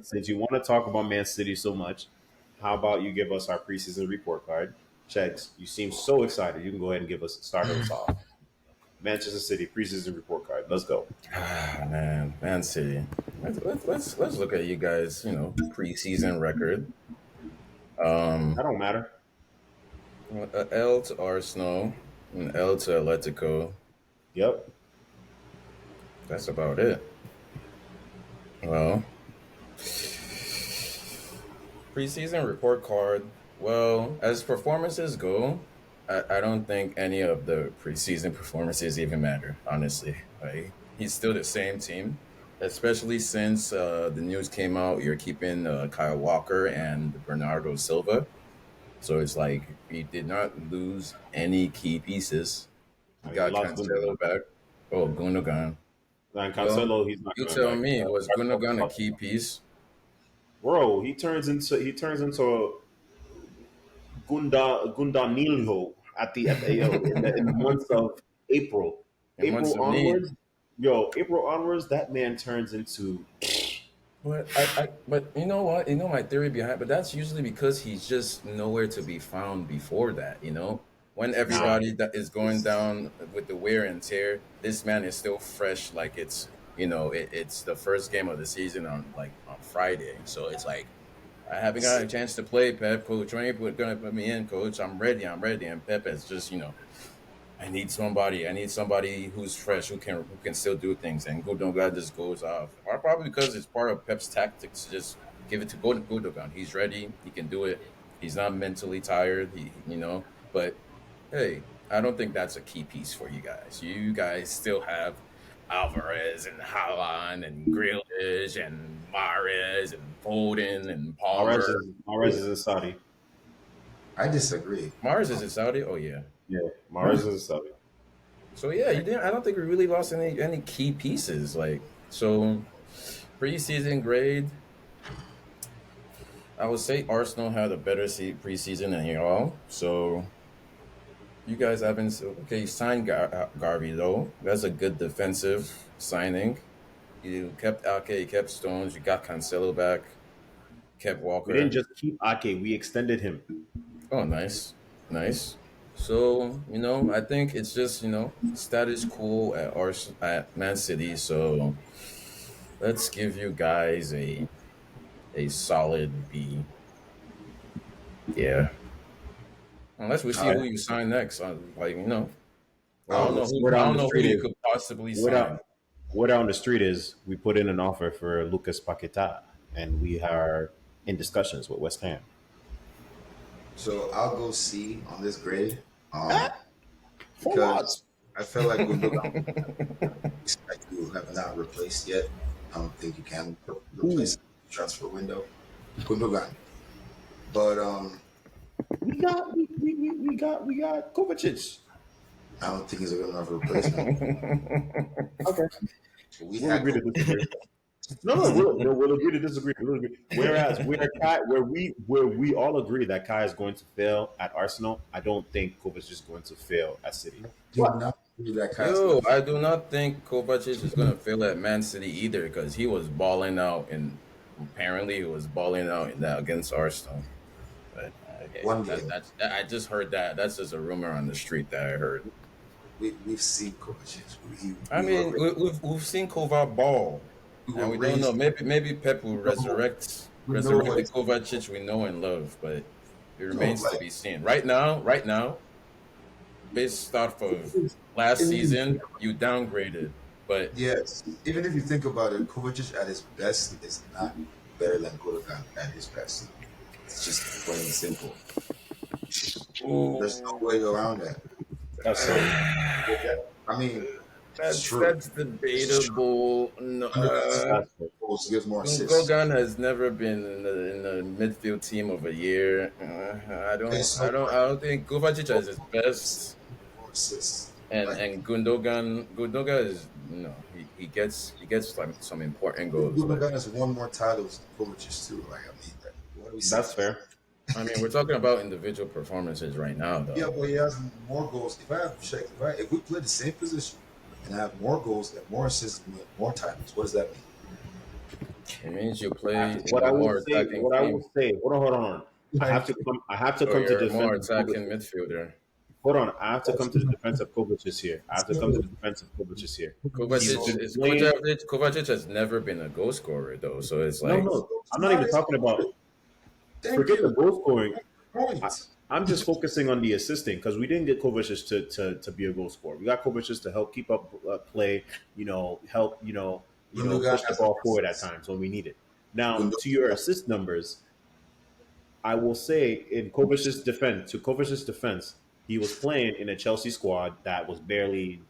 since you want to talk about Man City so much, how about you give us our preseason report card? Checks, you seem so excited. You can go ahead and start us off. Manchester City preseason report card. Let's go. Ah, Man City. Let's look at you guys. Preseason record. That don't matter. A L to Arsenal, an L to Atletico. Yep. That's about it. Well, preseason report card. Well, as performances go, I don't think any of the preseason performances even matter. Honestly, like he's still the same team, especially since the news came out. You're keeping Kyle Walker and Bernardo Silva. So it's like he did not lose any key pieces. I He mean, we got lost Cancelo Gundogan. back. Oh, Gundogan. And Well, Cancelo, he's not you coming tell back. me, was Gundogan a That's- key piece? Bro, he turns into Gundanilho in the months of April. In months of need. April onwards, that man turns into But you know what? You know my theory behind, but that's usually because he's just nowhere to be found before that. When nah. everybody that is going down with the wear and tear, this man is still fresh. Like it's the first game of the season on Friday, so it's like I haven't got a chance to play. Pep, coach, when you gonna put me in, coach? I'm ready. I'm ready. And Pep is just I need somebody. I need somebody who's fresh, who can still do things. And Gundogan just goes off. Or probably because it's part of Pep's tactics. Just give it to Gundogan. He's ready. He can do it. He's not mentally tired. But hey, I don't think that's a key piece for you guys. You guys still have Alvarez and Haaland and Grealish and Mares and Foden and Mahrez Palmer. is Mahrez is a Saudi. I disagree. Mars is in Saudi. Oh yeah. Yeah, Mahrez is a Saudi. So yeah, you didn't. I don't think we really lost any key pieces. So, preseason grade. I would say Arsenal had a better preseason than y'all. So you guys haven't. Okay, you signed Garvey though. That's a good defensive signing. You kept Ake, you kept Stones, you got Cancelo back, kept We didn't Walker. just keep Ake, we extended him. Oh, nice, nice. So I think it's just status quo at Man City. So let's give you guys a solid B. Yeah. Unless we see All who right. you sign next. I I don't don't know. know who Word I on don't the know who street you is could possibly word sign. out word on the street is we put in an offer for Lucas Paqueta and we are in discussions with West Ham. So I'll go C on this grade, Ah, for what? because I feel like Gundogan you have not replaced yet. I don't think you can replace Who? the transfer window. Gundogan, but We got Kovacic. I don't think he's a good enough replacement. Okay. We We'll had agree to disagree. No, no, we'll agree to disagree. We'll agree. Whereas where we all agree that Kai is going to fail at Arsenal, I don't think Kovacic is going to fail at City. do not do that kind of Yo, stuff. I do not think Kovacic is gonna fail at Man City either because he was balling out and apparently he was balling out in that against Arsenal. But okay, One game. I just heard that. That's just a rumor on the street that I heard. We've seen Kovacic. I mean, we've seen Kovac ball, We and were we don't know. raised. Maybe Pep will We know resurrect what the it's Kovacic we know and love, but it no remains to like. be seen. Right now, based off of last Even if you season, you downgraded, but Yes, even if you think about it, Kovacic at his best is not better than Gundogan at his best. It's just plain and simple. There's no way around that. That's so. I mean, it's that's true. that's It's true. debatable. No, Gundogan's That's so. goals gives more assists. Gogan has never been in the midfield team of a year. I Okay, don't, I so don't, I don't think Kovacic is his best, more assists. Like and Gundogan is he gets like some important goals, but Gundogan has won more titles than Kovacic too. Like I mean, that, what are we saying? That's fair. I mean we're talking about individual performances right now, Yeah, though. but he has more goals. If we play the same position and have more goals and more assists and win more titles, what does that mean? It means you play in What a I will more say, attacking team. hold on. Like, I have to So come to you're a defense more of attacking Kovacic. midfielder. Hold on, I have to come to the defense of Kovacic here. I have to come to the defense of Kovacic here. He's Kovacic been is playing. Kovacic has never been a goal scorer though, so it's No, like no, I'm not even Mahrez talking about. scored. Thank Forget the you. goal scoring. Point. I'm just focusing on the assisting because we didn't get Kovacic to be a goal scorer. We got Kovacic to help keep up play, help Gundogan push the has no ball forward at assist. times when we need it. Now, to Gundogan your has assist numbers, I will say to Kovacic's defense, he was playing in a Chelsea squad that was barely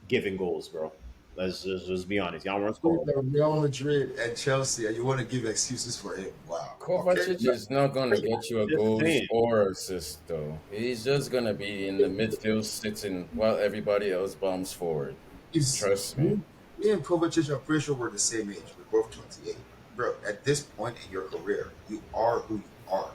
giving goals, bro. Let's just be honest. Y'all weren't played scoring. at Real Madrid and Chelsea, and you want to give excuses for him. Wow. Okay. Kovacic is not gonna get you a Just goals saying. or assist though. He's just gonna be in the midfield sitting while everybody else bombs forward. He's, Trust me. me and Kovacic, I'm pretty sure we're the same age. We're both 28. Bro, at this point in your career, you are who you are.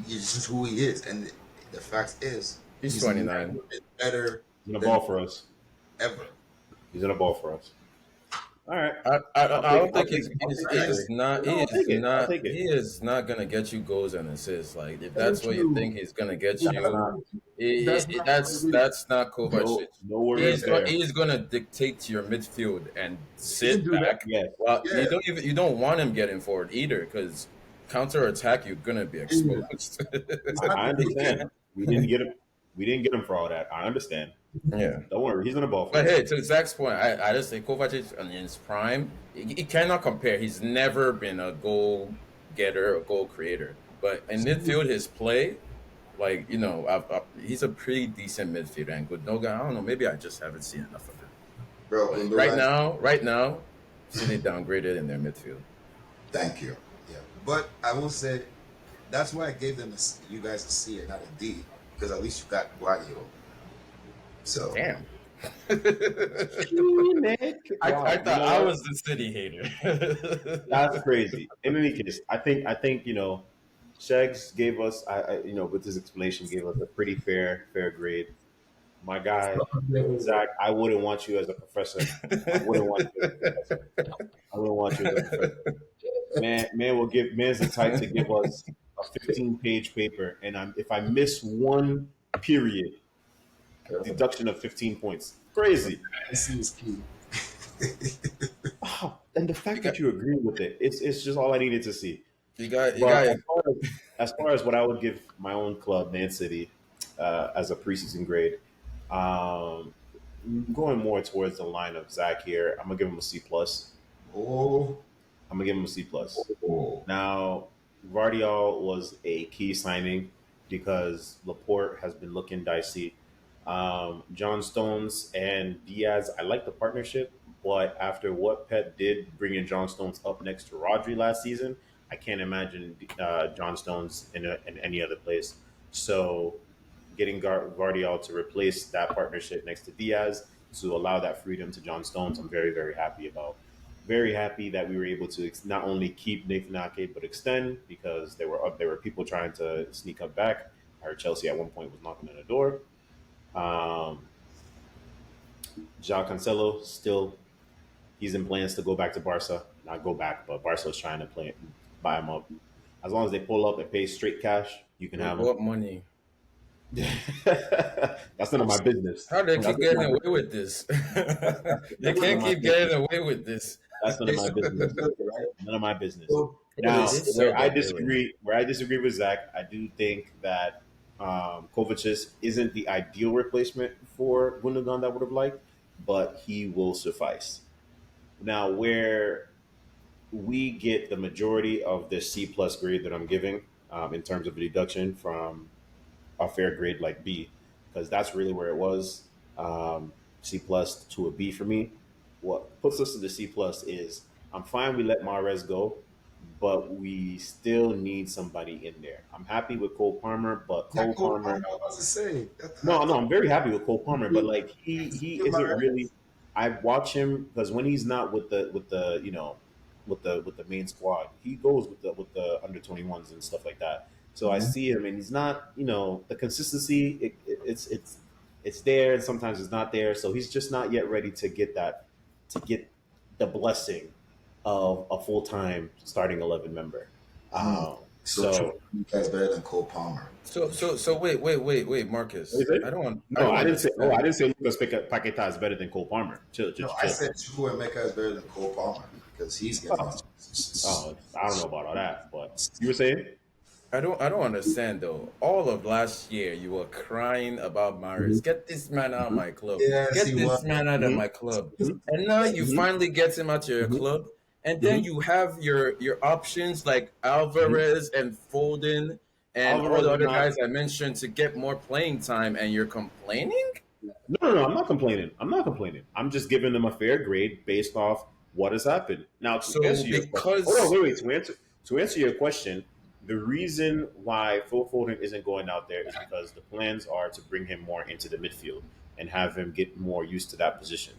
He's just who he is. And the fact is, He's he's never 29. been better He's in a ball than for us. ever. He's in a ball for us. All right. I don't think I'll take he is victory. not No, I'll take it. I'll take he it. is not gonna get you goals and assists. Like if that's Thank what you you. think he's gonna get Thank That's you, not you. That's not what it is. that's not Kovacic. no worries there. He's gonna dictate to your midfield and He can sit do that. back. Yes, Well, Yeah. you don't want him getting forward either because counter attack you're gonna be Yeah. exposed. It's I, not I he understand. can. We didn't get him. We didn't get him for all that. I understand. Yeah. Don't worry. He's in a ball for But us. hey, to Zach's point, I just say Kovacic in his prime, he cannot compare. He's never been a goal getter, a goal creator. But in midfield, his play, like he's a pretty decent midfielder. And Gundogan, I don't know, maybe I just haven't seen enough of him. Bro, But Gundogan, right now, City downgraded in their midfield. thank you. Yeah. But I will say, that's why I gave them you guys a C and not a D, because at least you got Guardiola. So, Damn. Nick. I Wow. You thought know I what? was the City hater. That's crazy. In any case, I think Shags gave us with his explanation gave us a pretty fair grade. My guy, Zach, I wouldn't want you as a professor. I wouldn't want you as a professor. I wouldn't want you as a professor. Man's the type to give us a 15-page paper, and if I miss one period, deduction of 15 points. Crazy. C is key. Oh, and the you fact got that you agree with it's just all I needed to see. you But got as far as what I would give my own club, Man City, as a preseason grade, um, going more towards the line of Zach here. I'm gonna give him a C plus. Oh, I'm gonna give him a C plus. oh. Now, Vardiol was a key signing because Laporte has been looking dicey. John Stones and Diaz, I like the partnership, but after what Pep did bringing John Stones up next to Rodri last season, I can't imagine John Stones in any other place. So, getting Vardiol to replace that partnership next to Diaz to allow that freedom to John Stones, I'm very, very happy about. Very happy that we were able to not only keep Nathan Ake but extend because there were people trying to sneak up back. I heard Chelsea at one point was knocking on the door. Um, João Cancelo still he's in plans to go back to Barca. Not go back, but Barca's trying to buy him up. As long as they pull up and pay straight cash, you can have him. what money? That's none of my business. How they That's keep none of getting my away business. with this? They That's none of can't my keep business. getting away with this. That's none of my business. Right? None of my business. So, Oh, they Now, did sell Dembele. where I disagree with Zach, I do think that Kovacic isn't the ideal replacement for Gundogan that I would have liked, but he will suffice. Now, where we get the majority of the C plus grade that I'm giving in terms of a deduction from a fair grade like B, because that's really where it was. C plus to a B for me. What puts us to the C plus is I'm fine we let Mahrez go, but we still need somebody in there. I'm happy with Cole Palmer, but that Cole Cole Palmer Palmer, I was about to say. no, I'm very happy with Cole Palmer, but like he Give my isn't really. ass. I watch him because when he's not with the with the main squad, he goes with the under 21s and stuff like that. So I Mhm. see him, and he's not the consistency. It's there, and sometimes it's not there. So he's just not yet ready to get the blessing of a full time starting 11 member. Hmm. So Troy So is better than Cole Palmer. So wait, what Marcus. is it? I No, don't I didn't say. Oh, I understand. didn't say Lucas Paqueta is better than Cole Palmer. Chill, chill, No, I chill. said Chukwuemeka is better than Cole Palmer because he's getting his. Oh, I don't know about all that, but you were saying? I don't understand though. All of last year you were crying about Maris. Get this man out of my club. Yes, he Get was. this man out of Hmm. my club. Hmm. And now you Hmm. finally get him out of your Hmm. club. And then Hmm. you have your options like Hmm. Alvarez and Foden and all Alvarez the is other not. guys I mentioned to get more playing time and you're complaining? No, no, no. I'm not complaining. I'm not complaining. I'm just giving them a fair grade based off what has happened. Now, to So answer your question, hold on, because wait. To answer your question, the reason why Phil Foden isn't going out there is because the plans are to bring him more into the midfield and have him get more used to that position.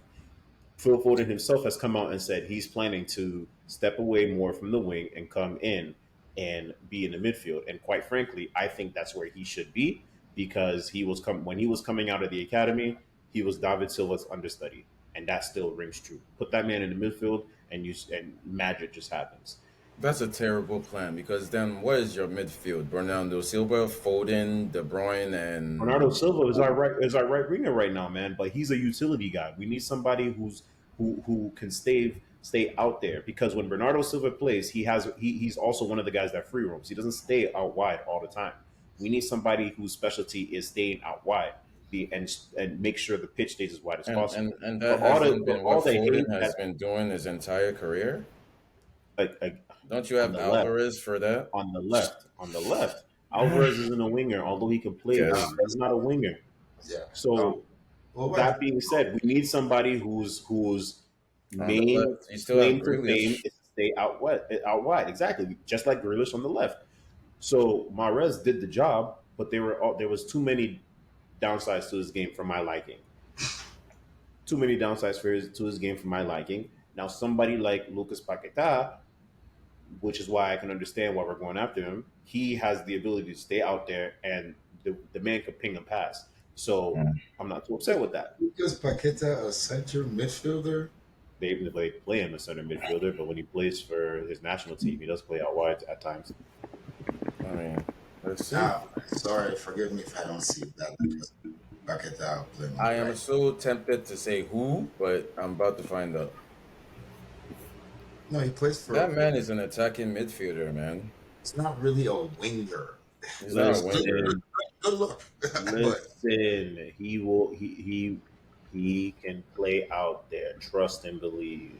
Phil Foden himself has come out and said he's planning to step away more from the wing and come in and be in the midfield. And quite frankly, I think that's where he should be because when he was coming out of the academy, he was David Silva's understudy, and that still rings true. Put that man in the midfield, and magic just happens. that's a terrible plan because then what is your midfield? Bernardo Silva, Foden, De Bruyne, and Bernardo Silva is our right winger right now, man. But he's a utility guy. We need somebody who can stay out there because when Bernardo Silva plays, he's also one of the guys that free roams. He doesn't stay out wide all the time. We need somebody whose specialty is staying out wide, and make sure the pitch stays as wide as possible. and For that all the hasn't for been what all the Foden hate has that been doing his entire career. like Don't you on have the left, Alvarez for that? on the left, Alvarez isn't a winger, although he can play Yes. wing. He's not a winger. Yeah. So Well, what? that being said, we need somebody whose On the main left, you still have claim to fame Grealish. is to stay out wide, exactly, just like Grealish on the left. So Mahrez did the job, but there was too many downsides to his game for my liking. Too many downsides to his game for my liking. Now somebody like Lucas Paqueta, which is why I can understand why we're going after him. He has the ability to stay out there, and the man can ping and pass. So Mm. I'm not too upset with that. Because Paqueta a center midfielder? They play him as center midfielder, but when he plays for his national team, he does play out wide at times. I mean, let's see. Ah, sorry, forgive me if I don't see that because Paqueta playing on I the am right. so tempted to say who, but I'm about to find out. No, he plays That for. man is an attacking midfielder, man. It's not really a winger. He's not a winger. Listen, Good look, but listen. He will. He can play out there. Trust and believe.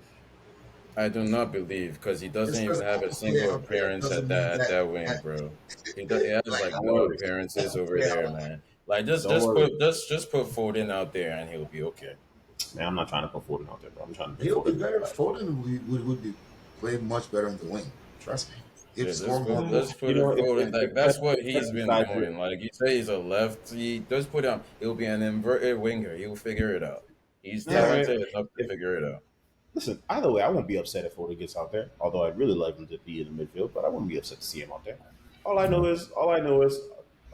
I do not believe because he doesn't just even because have a people play single out there appearance doesn't at mean that wing, that bro. He has like like Don't no worry. appearances over play there, out. man. Like Don't worry, just put Foden out there and he'll be okay. man. I'm not trying to put Foden out there, bro. I'm trying to put He'll be Foden in better. the right. Foden would be play much better on the wing. Trust me. He'd Yeah, score more let's goals. You put a know, Foden like that's what if that's he's been besides it. doing. Like you say, he's a lefty. Just put him. He'll be an inverted winger. He'll figure it out. He's All right. talented enough to If figure it out. Listen, either way, I won't be upset if Foden gets out there. Although I'd really like him to be in the midfield, but I wouldn't be upset to see him out there. All I know is,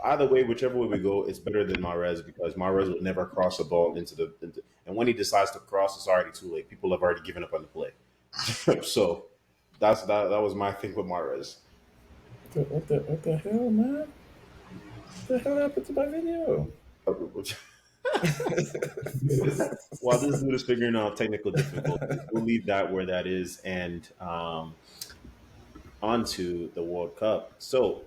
either way, whichever way we go, it's better than Mahrez because Mahrez would never cross the ball and when he decides to cross, it's already too late. People have already given up on the play. So that was my thing with Mahrez. What the hell, man? What the hell happened to my video? While this dude is figuring out technical difficulties, we'll leave that where that is and on to the World Cup. So